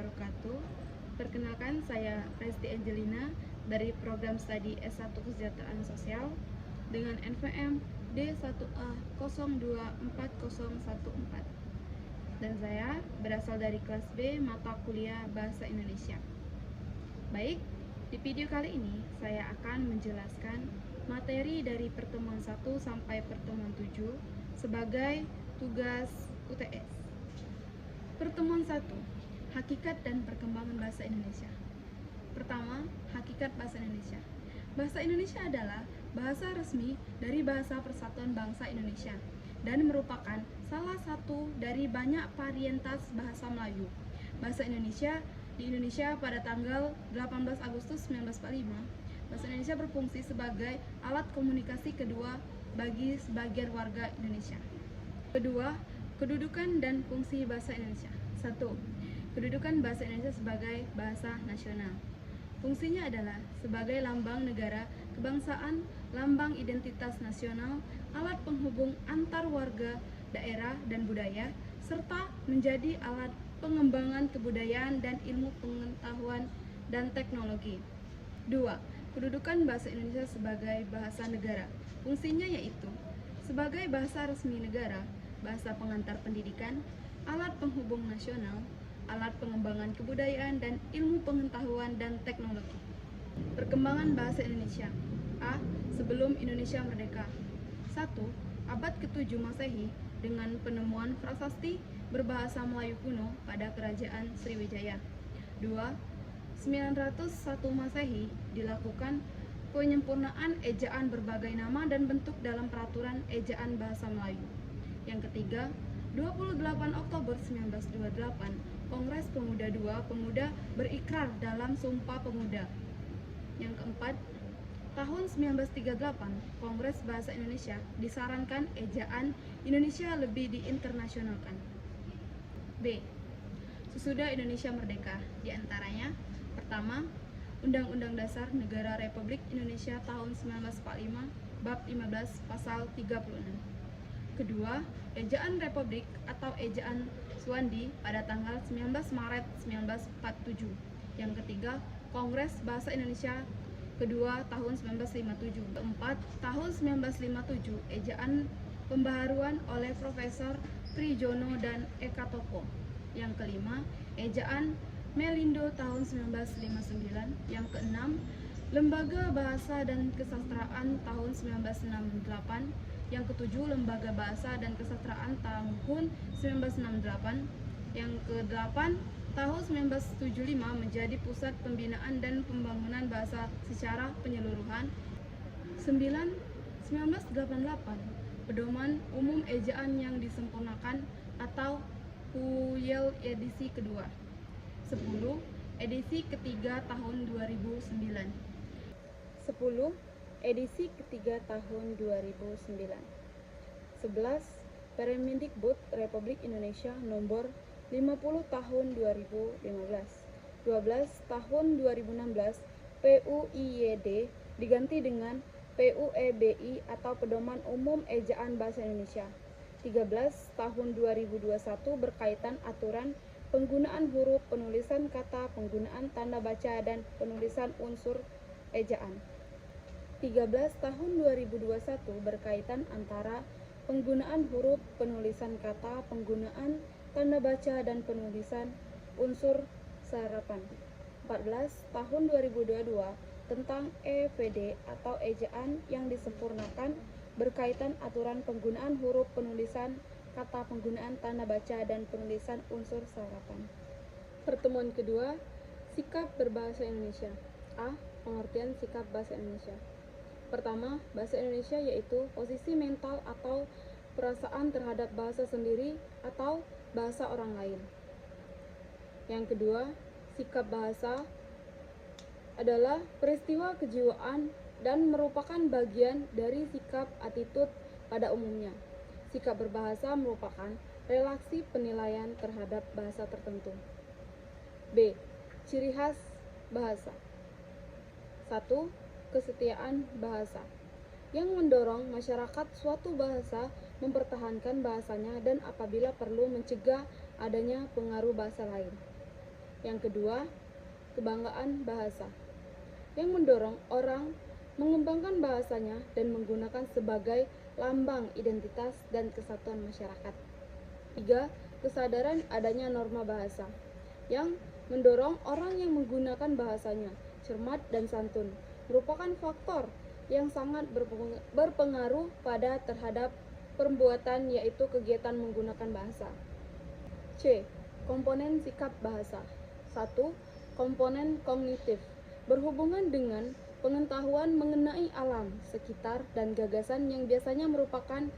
wabarakatuh. Perkenalkan, saya Resti Angelina dari program studi S1 Kesejahteraan Sosial dengan NVM D1A024014 dan saya berasal dari kelas B mata kuliah Bahasa Indonesia. Baik, di video kali ini saya akan menjelaskan materi dari pertemuan 1 sampai pertemuan 7 sebagai tugas UTS. Pertemuan 1, hakikat dan perkembangan bahasa Indonesia. Pertama, hakikat bahasa Indonesia. Bahasa Indonesia adalah bahasa resmi dari Bahasa Persatuan Bangsa Indonesia dan merupakan salah satu dari banyak varietas bahasa Melayu. Bahasa Indonesia di Indonesia pada tanggal 18 Agustus 1945, bahasa Indonesia berfungsi sebagai alat komunikasi kedua bagi sebagian warga Indonesia. Kedua, kedudukan dan fungsi bahasa Indonesia. 1. Kedudukan bahasa Indonesia sebagai bahasa nasional. Fungsinya adalah sebagai lambang negara, kebangsaan, lambang identitas nasional, alat penghubung antar warga, daerah, dan budaya, serta menjadi alat pengembangan kebudayaan dan ilmu pengetahuan dan teknologi. 2. Kedudukan bahasa Indonesia sebagai bahasa negara. Fungsinya yaitu sebagai bahasa resmi negara, bahasa pengantar pendidikan, alat penghubung nasional, alat pengembangan kebudayaan dan ilmu pengetahuan dan teknologi. Perkembangan bahasa Indonesia. A. Sebelum Indonesia merdeka. 1. Abad ke-7 Masehi dengan penemuan prasasti berbahasa Melayu kuno pada Kerajaan Sriwijaya. 2. 901 Masehi dilakukan penyempurnaan ejaan berbagai nama dan bentuk dalam peraturan ejaan bahasa Melayu. Yang ketiga, 28 Oktober 1928, Kongres Pemuda II Pemuda berikrar dalam Sumpah Pemuda. Yang keempat, tahun 1938, Kongres Bahasa Indonesia disarankan ejaan Indonesia lebih diinternasionalkan. B. Sesudah Indonesia merdeka, diantaranya: pertama, Undang-Undang Dasar Negara Republik Indonesia tahun 1945, Bab 15, Pasal 36. Kedua, Ejaan Republik atau Ejaan Suwandi pada tanggal 19 Maret 1947. Yang ketiga, Kongres Bahasa Indonesia kedua tahun 1957. Keempat, tahun 1957, Ejaan Pembaharuan oleh Profesor Trijono dan Eka Topo. Yang kelima, Ejaan Melindo tahun 1959. Yang keenam, Lembaga Bahasa dan Kesastraan tahun 1968. Yang ketujuh, Lembaga Bahasa dan Kesastraan tahun 1968. Yang kedelapan, tahun 1975 menjadi Pusat Pembinaan dan Pembangunan Bahasa secara penyeluruhan. 9. 1988, Pedoman Umum Ejaan yang disempurnakan atau PUYEL edisi kedua. 10. Edisi ketiga tahun 2009. 10. Edisi ketiga tahun 2009. 11. Permendikbud Republik Indonesia Nomor 50 Tahun 2015. 12. Tahun 2016, PUIYD diganti dengan PUEBI atau Pedoman Umum Ejaan Bahasa Indonesia. 13. Tahun 2021 berkaitan aturan penggunaan huruf, penulisan kata, penggunaan tanda baca, dan penulisan unsur ejaan. 13 tahun 2021 berkaitan antara penggunaan huruf, penulisan kata, penggunaan tanda baca, dan penulisan unsur sarapan. 14 tahun 2022 tentang EVD atau ejaan yang disempurnakan berkaitan aturan penggunaan huruf, penulisan kata, penggunaan tanda baca, dan penulisan unsur sarapan. Pertemuan kedua, sikap berbahasa Indonesia. A. Pengertian sikap bahasa Indonesia. Pertama, bahasa Indonesia yaitu posisi mental atau perasaan terhadap bahasa sendiri atau bahasa orang lain. Yang kedua, sikap bahasa adalah peristiwa kejiwaan dan merupakan bagian dari sikap attitude pada umumnya. Sikap berbahasa merupakan relasi penilaian terhadap bahasa tertentu. B. Ciri khas bahasa. 1. Kesetiaan bahasa, yang mendorong masyarakat suatu bahasa mempertahankan bahasanya dan apabila perlu mencegah adanya pengaruh bahasa lain. Yang kedua, kebanggaan bahasa, yang mendorong orang mengembangkan bahasanya dan menggunakan sebagai lambang identitas dan kesatuan masyarakat. Tiga, kesadaran adanya norma bahasa, yang mendorong orang yang menggunakan bahasanya cermat dan santun, merupakan faktor yang sangat berpengaruh pada terhadap perbuatan, yaitu kegiatan menggunakan bahasa. C. Komponen sikap bahasa. 1. Komponen kognitif, berhubungan dengan pengetahuan mengenai alam sekitar dan gagasan yang biasanya merupakan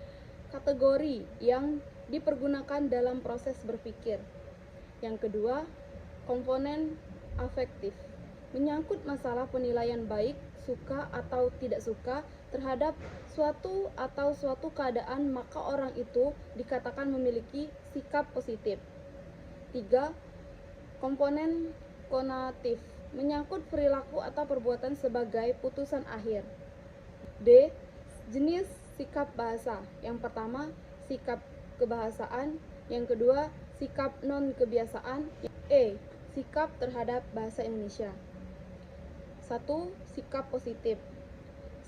kategori yang dipergunakan dalam proses berpikir. Yang kedua, komponen afektif, menyangkut masalah penilaian baik, suka atau tidak suka terhadap suatu atau suatu keadaan, maka orang itu dikatakan memiliki sikap positif. 3. Komponen konatif, menyangkut perilaku atau perbuatan sebagai putusan akhir. D. Jenis sikap bahasa. Yang pertama, sikap kebahasaan. Yang kedua, sikap non-kebiasaan. E. Sikap terhadap bahasa Indonesia. 1. Sikap positif,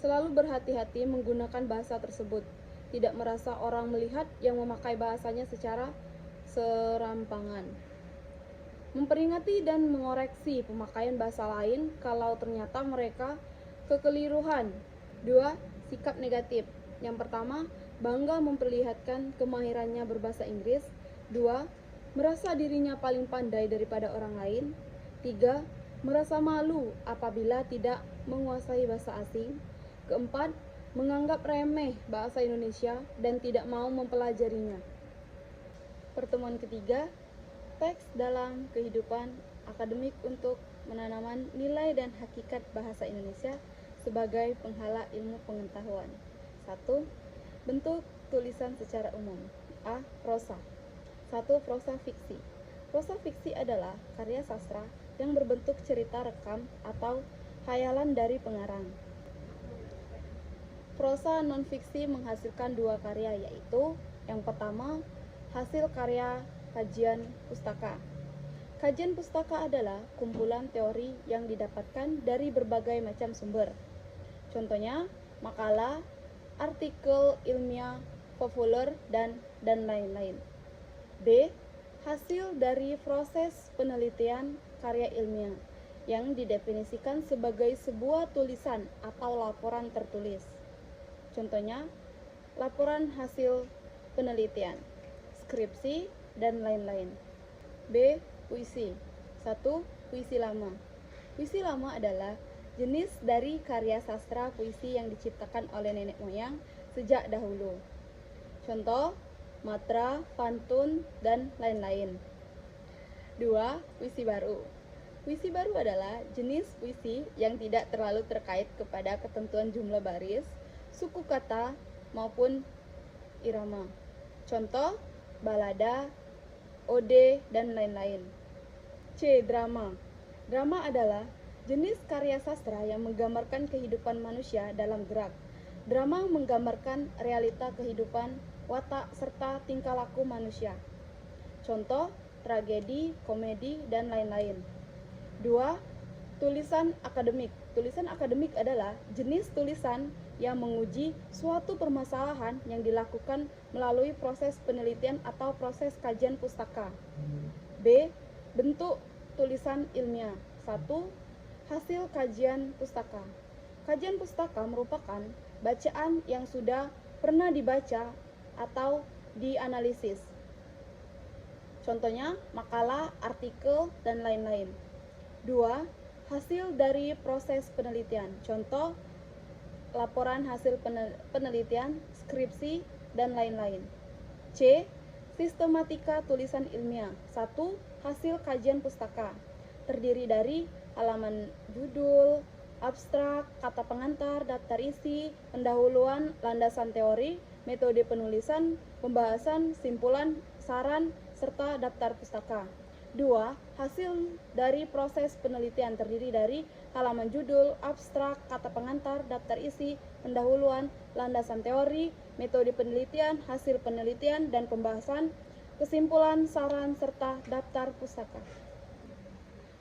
selalu berhati-hati menggunakan bahasa tersebut, tidak merasa orang melihat yang memakai bahasanya secara serampangan, memperingati dan mengoreksi pemakaian bahasa lain kalau ternyata mereka kekeliruan. 2. Sikap negatif. Yang pertama, bangga memperlihatkan kemahirannya berbahasa Inggris. 2. Merasa dirinya paling pandai daripada orang lain. 3. Merasa malu apabila tidak menguasai bahasa asing. Keempat, menganggap remeh bahasa Indonesia dan tidak mau mempelajarinya. Pertemuan ketiga, teks dalam kehidupan akademik untuk menanamkan nilai dan hakikat bahasa Indonesia sebagai penghala ilmu pengetahuan. 1. Bentuk tulisan secara umum. A. Prosa. 1. Prosa fiksi. Prosa fiksi adalah karya sastra yang berbentuk cerita rekam atau khayalan dari pengarang. Prosa non-fiksi menghasilkan dua karya, yaitu yang pertama, hasil karya kajian pustaka. Kajian pustaka adalah kumpulan teori yang didapatkan dari berbagai macam sumber. Contohnya, makalah, artikel ilmiah, populer, dan lain-lain. B. Hasil dari proses penelitian karya ilmiah yang didefinisikan sebagai sebuah tulisan atau laporan tertulis. Contohnya, laporan hasil penelitian, skripsi, dan lain-lain. B. Puisi. 1. Puisi lama. Puisi lama adalah jenis dari karya sastra puisi yang diciptakan oleh nenek moyang sejak dahulu. Contoh, matra, pantun, dan lain-lain. 2. Puisi baru. Puisi baru adalah jenis puisi yang tidak terlalu terkait kepada ketentuan jumlah baris, suku kata, maupun irama. Contoh, balada, ode, dan lain-lain. C. Drama. Drama adalah jenis karya sastra yang menggambarkan kehidupan manusia dalam gerak. Drama menggambarkan realita kehidupan, watak, serta tingkah laku manusia. Contoh, tragedi, komedi, dan lain-lain. 2. Tulisan akademik. Tulisan akademik adalah jenis tulisan yang menguji suatu permasalahan yang dilakukan melalui proses penelitian atau proses kajian pustaka. B. Bentuk tulisan ilmiah. 1. Hasil kajian pustaka. Kajian pustaka merupakan bacaan yang sudah pernah dibaca atau dianalisis. Contohnya, makalah, artikel, dan lain-lain. 2. Hasil dari proses penelitian. Contoh, laporan hasil penelitian, skripsi, dan lain-lain. C. Sistematika tulisan ilmiah. 1. Hasil kajian pustaka. Terdiri dari halaman judul, abstrak, kata pengantar, daftar isi, pendahuluan, landasan teori, metode penulisan, pembahasan, simpulan, saran, serta daftar pustaka. 2. Hasil dari proses penelitian terdiri dari halaman judul, abstrak, kata pengantar, daftar isi, pendahuluan, landasan teori, metode penelitian, hasil penelitian dan pembahasan, kesimpulan, saran, serta daftar pustaka.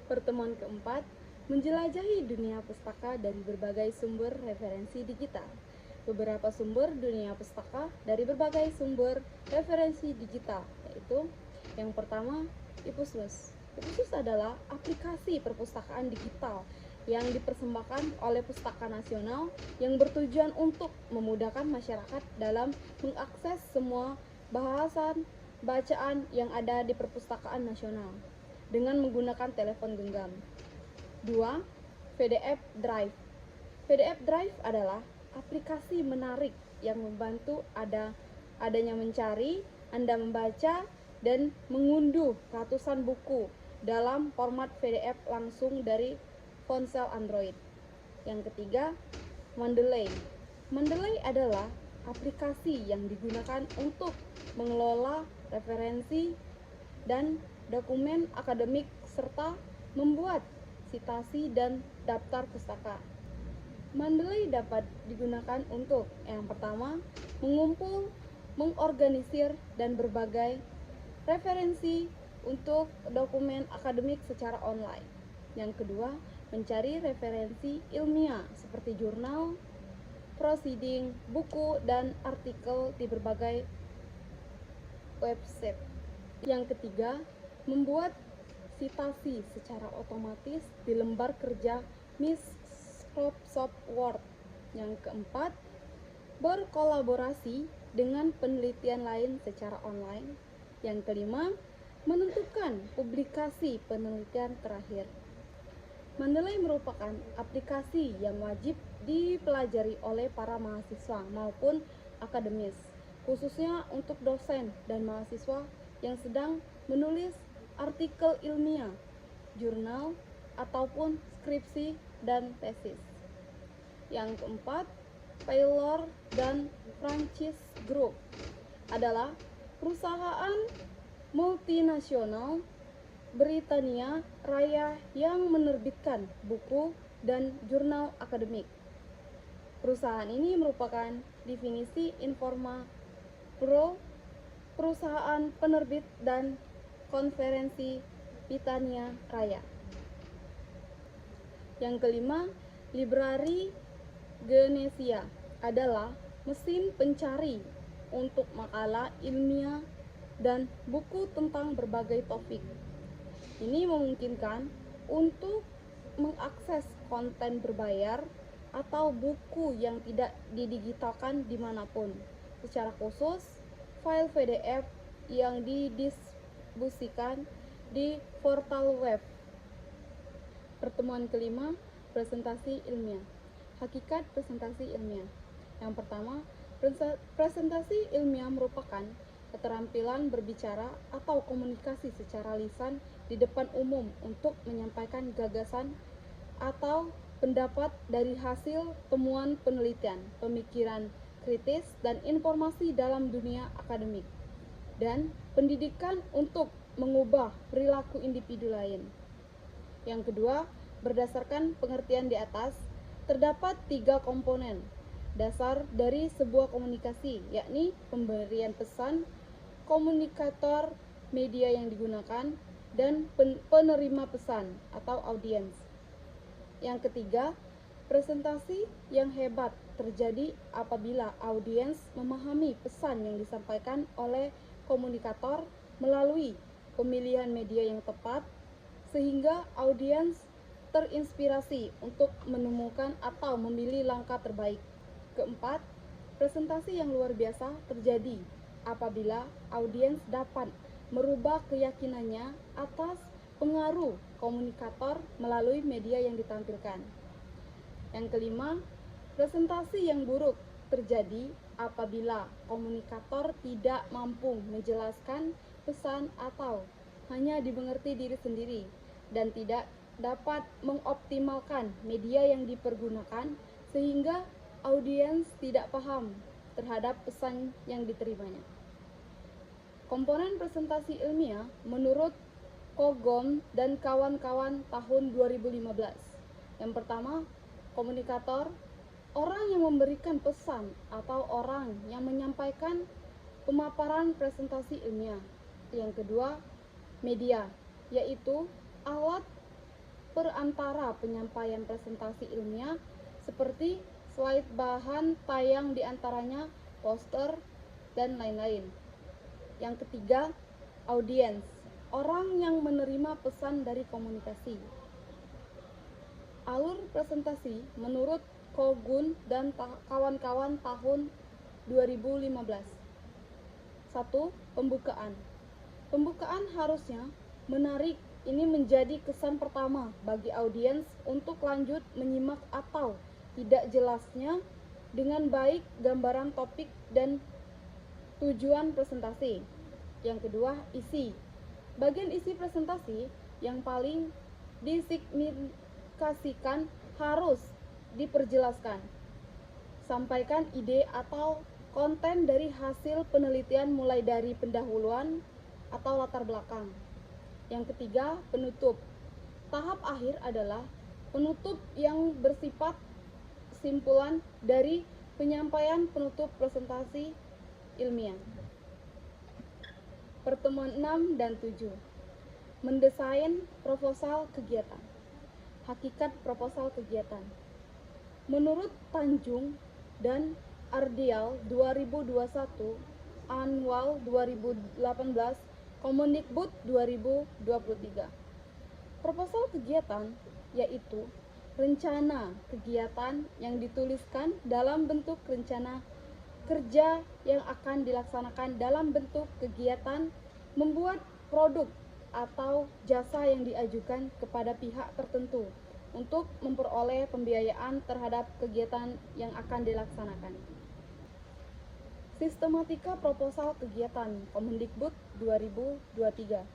Pertemuan keempat, menjelajahi dunia pustaka dari berbagai sumber referensi digital. Beberapa sumber dunia pustaka dari berbagai sumber referensi digital, yaitu yang pertama, ePUSLUS. ePUSLUS adalah aplikasi perpustakaan digital yang dipersembahkan oleh Pustaka Nasional yang bertujuan untuk memudahkan masyarakat dalam mengakses semua bahasan bacaan yang ada di perpustakaan nasional dengan menggunakan telepon genggam. 2. PDF Drive. PDF Drive adalah aplikasi menarik yang membantu adanya mencari, Anda membaca, dan mengunduh ratusan buku dalam format PDF langsung dari ponsel Android. Yang ketiga, Mendeley. Mendeley adalah aplikasi yang digunakan untuk mengelola referensi dan dokumen akademik serta membuat sitasi dan daftar pustaka. Mendeley dapat digunakan untuk yang pertama, mengumpul, mengorganisir dan berbagai referensi untuk dokumen akademik secara online. Yang kedua, mencari referensi ilmiah seperti jurnal, proceeding, buku, dan artikel di berbagai website. Yang ketiga, membuat sitasi secara otomatis di lembar kerja Microsoft Word. Yang keempat, berkolaborasi dengan penelitian lain secara online. Yang kelima, menentukan publikasi penelitian terakhir. Mendeley merupakan aplikasi yang wajib dipelajari oleh para mahasiswa maupun akademis, khususnya untuk dosen dan mahasiswa yang sedang menulis artikel ilmiah, jurnal, ataupun skripsi dan tesis. Yang keempat, Taylor dan Francis Group adalah perusahaan multinasional Britania Raya yang menerbitkan buku dan jurnal akademik. Perusahaan ini merupakan definisi informa pro perusahaan penerbit dan konferensi Britania Raya. Yang kelima, Library Genesia adalah mesin pencari untuk makalah ilmiah dan buku tentang berbagai topik. Ini memungkinkan untuk mengakses konten berbayar atau buku yang tidak didigitalkan dimanapun, secara khusus file PDF yang didistribusikan di portal web. Pertemuan kelima, presentasi ilmiah. Hakikat presentasi ilmiah. Yang pertama, presentasi ilmiah merupakan keterampilan berbicara atau komunikasi secara lisan di depan umum untuk menyampaikan gagasan atau pendapat dari hasil temuan penelitian, pemikiran kritis, dan informasi dalam dunia akademik, dan pendidikan untuk mengubah perilaku individu lain. Yang kedua, berdasarkan pengertian di atas, terdapat 3 komponen dasar dari sebuah komunikasi, yakni pemberian pesan, komunikator, media yang digunakan, dan penerima pesan atau audiens. Yang ketiga, presentasi yang hebat terjadi apabila audiens memahami pesan yang disampaikan oleh komunikator melalui pemilihan media yang tepat, sehingga audiens terinspirasi untuk menemukan atau memilih langkah terbaik. Keempat, presentasi yang luar biasa terjadi apabila audiens dapat merubah keyakinannya atas pengaruh komunikator melalui media yang ditampilkan. Yang kelima, presentasi yang buruk terjadi apabila komunikator tidak mampu menjelaskan pesan atau hanya dimengerti diri sendiri dan tidak dapat mengoptimalkan media yang dipergunakan sehingga audiens tidak paham terhadap pesan yang diterimanya. Komponen presentasi ilmiah menurut Kogom dan kawan-kawan tahun 2015. Yang pertama, komunikator, orang yang memberikan pesan atau orang yang menyampaikan pemaparan presentasi ilmiah. Yang kedua, media, yaitu alat perantara penyampaian presentasi ilmiah seperti slide bahan tayang diantaranya poster dan lain-lain. Yang ketiga, audiens, orang yang menerima pesan dari komunikasi. Alur presentasi menurut Kogun dan kawan-kawan tahun 2015. 1. Pembukaan. Pembukaan harusnya menarik. Ini menjadi kesan pertama bagi audiens untuk lanjut menyimak atau tidak jelasnya dengan baik gambaran topik dan tujuan presentasi. Yang kedua, isi. Bagian isi presentasi yang paling disignifikasikan harus diperjelaskan. Sampaikan ide atau konten dari hasil penelitian mulai dari pendahuluan atau latar belakang. Yang ketiga, penutup. Tahap akhir adalah penutup yang bersifat kesimpulan dari penyampaian penutup presentasi ilmiah. Pertemuan 6 dan 7. Mendesain proposal kegiatan. Hakikat proposal kegiatan. Menurut Tanjung dan Ardial 2021, Anwal 2018, Kemendikbud 2023. Proposal kegiatan yaitu rencana kegiatan yang dituliskan dalam bentuk rencana kerja yang akan dilaksanakan dalam bentuk kegiatan membuat produk atau jasa yang diajukan kepada pihak tertentu untuk memperoleh pembiayaan terhadap kegiatan yang akan dilaksanakan. Sistematika proposal kegiatan Kemendikbud 2023. 1.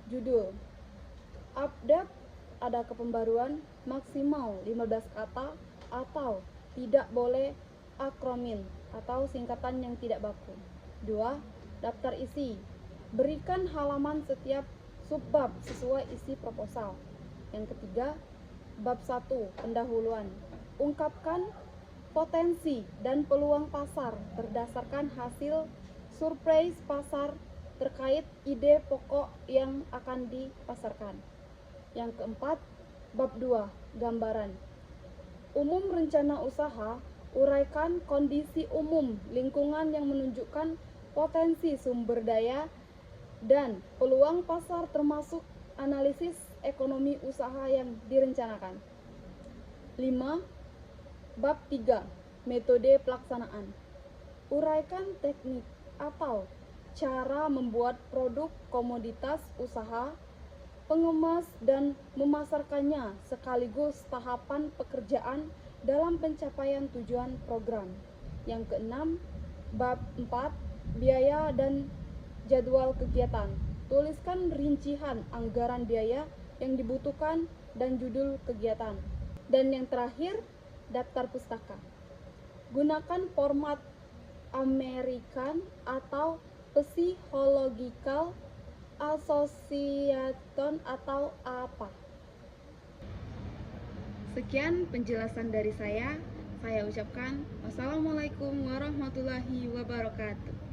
Judul. Update, ada kepembaruan maksimal 15 kata atau tidak boleh akronim atau singkatan yang tidak baku. 2. Daftar isi. Berikan halaman setiap subbab sesuai isi proposal. Yang ketiga, bab 1, pendahuluan. Ungkapkan potensi dan peluang pasar berdasarkan hasil survei pasar terkait ide pokok yang akan dipasarkan. Yang keempat, bab 2, gambaran. Umum rencana usaha, uraikan kondisi umum lingkungan yang menunjukkan potensi sumber daya dan peluang pasar termasuk analisis ekonomi usaha yang direncanakan. 5. Bab 3, metode pelaksanaan. Uraikan teknik atau cara membuat produk komoditas usaha, pengemas dan memasarkannya sekaligus tahapan pekerjaan dalam pencapaian tujuan program. Yang keenam, bab 4, biaya dan jadwal kegiatan. Tuliskan rincian anggaran biaya yang dibutuhkan dan judul kegiatan. Dan yang terakhir, daftar pustaka. Gunakan format American atau Psychological Association atau apa. Sekian penjelasan dari saya. Saya ucapkan wassalamualaikum warahmatullahi wabarakatuh.